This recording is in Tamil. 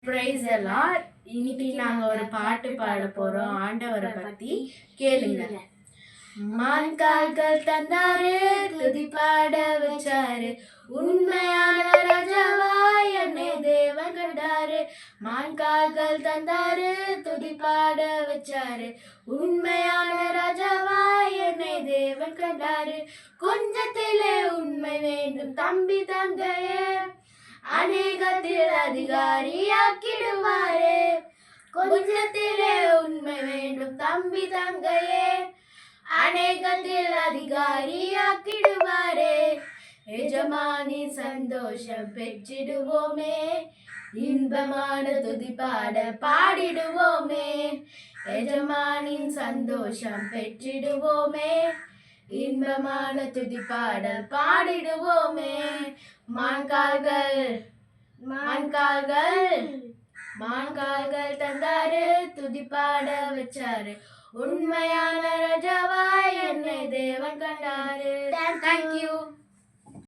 பிரைஸ் எல்லாம் இன்னைக்கு நாங்க ஒரு பாட்டு பாட போறோம். ஆண்டவரை பத்தி கேளுங்க. மான்கால்கள் தந்தாரு, துதி பாட வச்சாரு, உண்மையான ராஜாவாய் என்னை தேவன் கண்டாரு. மான்கால்கள் தந்தாரு, துதி பாட வச்சாரு, உண்மையான ராஜாவாய் என்னை தேவன் கண்டாரு. கொஞ்சத்திலே உண்மை வேண்டும் தம்பி தங்கையே, அநேகத்தில் அதிகாரியாக்கிடுவாரே. கொஞ்சத்திலே உண்மை வேண்டும் தம்பி தங்கையே, அநேகத்தில் அதிகாரியாக்கிடுவாரே. எஜமானி சந்தோஷம் பெற்றிடுவோமே, இன்பமான துதி பாட பாடிடுவோமே. எஜமானின் சந்தோஷம் பெற்றிடுவோமே, இன்பமான துதி பாடல் பாடிடுவோமே. மான்கால்கள் தந்தாரு, துதி பாட வச்சாரு, உண்மையான ராஜாவாய் என்னை தேவன் கண்டாரு. தேங்க்யூ.